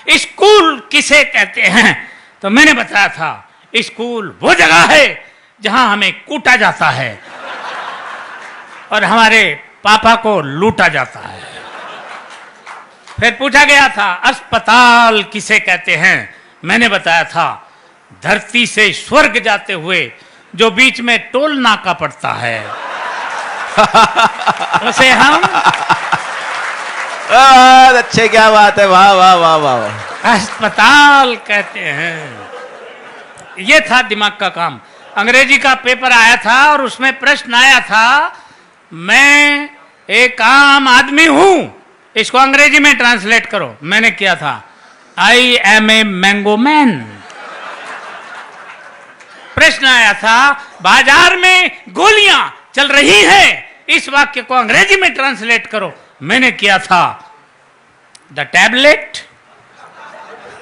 School किसे कहते हैं, तो मैंने बताया था स्कूल वो जगह है जहां हमें कूटा जाता है और हमारे पापा को लूटा जाता है। फिर पूछा गया था अस्पताल किसे कहते हैं, मैंने बताया था धरती से स्वर्ग जाते हुए जो बीच में टोल नाका पड़ता है उसे हम अच्छे, क्या बात है, वाह वाह वाह वाह, अस्पताल कहते हैं। ये था दिमाग का काम। अंग्रेजी का पेपर आया था और उसमें प्रश्न आया था मैं एक आम आदमी हूं, इसको अंग्रेजी में ट्रांसलेट करो। मैंने किया था I am a mango man. प्रश्न आया था बाजार में गोलियां चल रही हैं, इस वाक्य को अंग्रेजी में ट्रांसलेट करो। मैंने किया था the tablet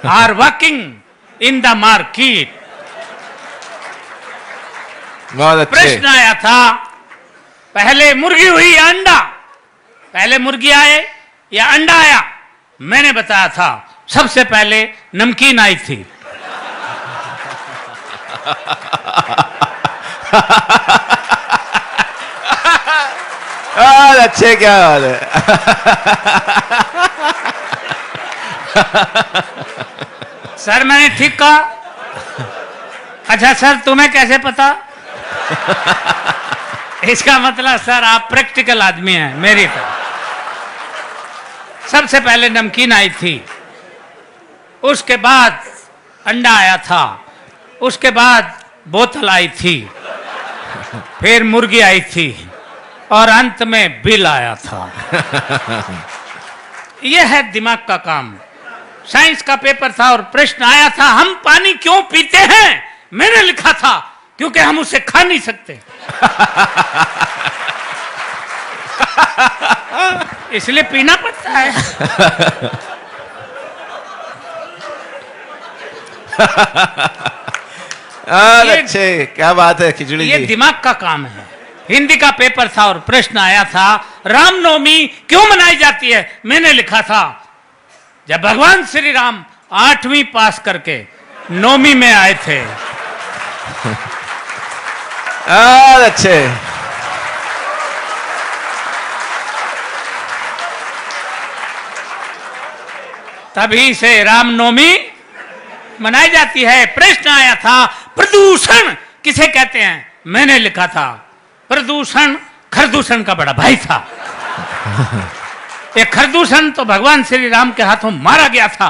are walking in the market. बहुत अच्छे। प्रश्न आया था पहले मुर्गी हुई या अंडा, पहले मुर्गी आए या अंडा आया। मैंने बताया था सबसे पहले नमकीन आई थी। अच्छे, क्या बात है। सर मैंने ठीक कहा? अच्छा सर तुम्हें कैसे पता? इसका मतलब सर आप प्रैक्टिकल आदमी हैं मेरी तरह। सबसे पहले नमकीन आई थी, उसके बाद अंडा आया था, उसके बाद बोतल आई थी, फिर मुर्गी आई थी और अंत में बिल आया था। यह है दिमाग का काम। साइंस का पेपर था और प्रश्न आया था हम पानी क्यों पीते हैं। मैंने लिखा था क्योंकि हम उसे खा नहीं सकते इसलिए पीना पड़ता है। अच्छे, क्या बात है खिचड़ी ये जी। दिमाग का काम है। हिंदी का पेपर था और प्रश्न आया था रामनवमी क्यों मनाई जाती है। मैंने लिखा था जब भगवान श्री राम 8वीं पास करके 9वीं में आए थे। अच्छे, तभी से रामनवमी मनाई जाती है। प्रश्न आया था प्रदूषण किसे कहते हैं। मैंने लिखा था प्रदूषण खरदूषण का बड़ा भाई था। ये खरदूषण तो भगवान श्री राम के हाथों मारा गया था,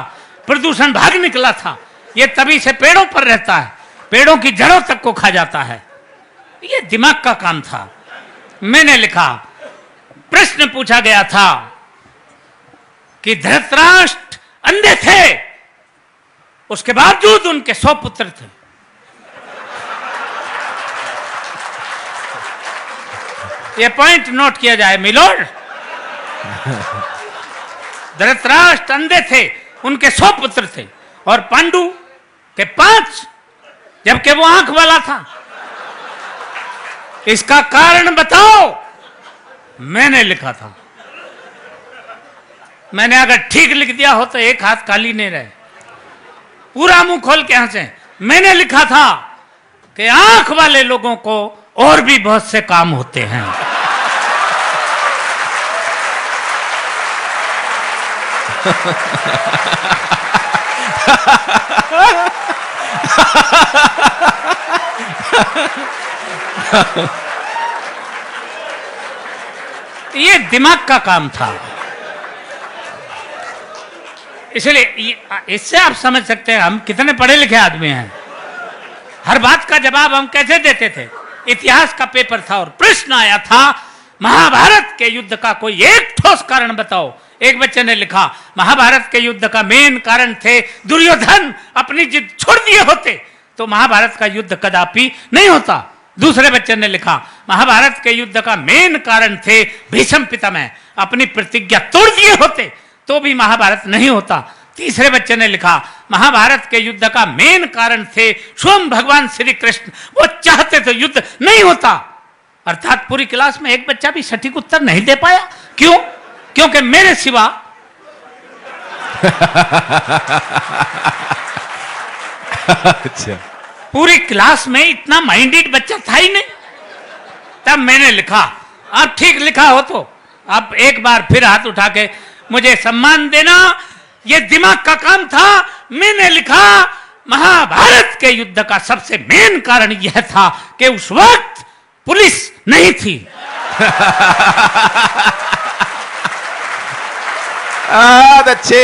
प्रदूषण भाग निकला था। ये तभी से पेड़ों पर रहता है, पेड़ों की जड़ों तक को खा जाता है। ये दिमाग का काम था। मैंने लिखा प्रश्न पूछा गया था कि धृतराष्ट्र अंधे थे, उसके बावजूद उनके 100 पुत्र थे। ये पॉइंट नोट किया जाए मिलोड। धृतराष्ट्र अंधे थे, उनके 100 पुत्र थे और पांडु के 5, जबकि वो आंख वाला था। इसका कारण बताओ। मैंने लिखा था, मैंने अगर ठीक लिख दिया हो तो एक हाथ खाली नहीं रहे, पूरा मुंह खोल के हंसे। मैंने लिखा था कि आंख वाले लोगों को और भी बहुत से काम होते हैं। ये दिमाग का काम था। इसलिए इससे आप समझ सकते हैं हम कितने पढ़े लिखे आदमी हैं। हर बात का जवाब हम कैसे देते थे। इतिहास का पेपर था और प्रश्न आया था महाभारत के युद्ध का कोई एक ठोस कारण बताओ। एक बच्चे ने लिखा महाभारत के युद्ध का मेन कारण थे दुर्योधन अपनी जिद छोड़ दिए होते तो महाभारत का युद्ध कदापि नहीं होता। दूसरे बच्चे ने लिखा महाभारत के युद्ध का मेन कारण थे भीष्म पितामह अपनी प्रतिज्ञा तोड़ दिए होते तो भी महाभारत नहीं होता। तीसरे बच्चे ने लिखा महाभारत के युद्ध का मेन कारण थे स्वयं भगवान श्री कृष्ण, वो चाहते तो युद्ध नहीं होता। अर्थात पूरी क्लास में एक बच्चा भी सटीक उत्तर नहीं दे पाया। क्यों? क्योंकि मेरे सिवा अच्छा। पूरी क्लास में इतना माइंडेड बच्चा था ही नहीं। तब मैंने लिखा, अब ठीक लिखा हो तो अब एक बार फिर हाथ उठा के मुझे सम्मान देना, ये दिमाग का काम था। मैंने लिखा, महाभारत के युद्ध का सबसे मेन कारण यह था कि उस वक्त पुलिस नहीं थी। बहुत अच्छे।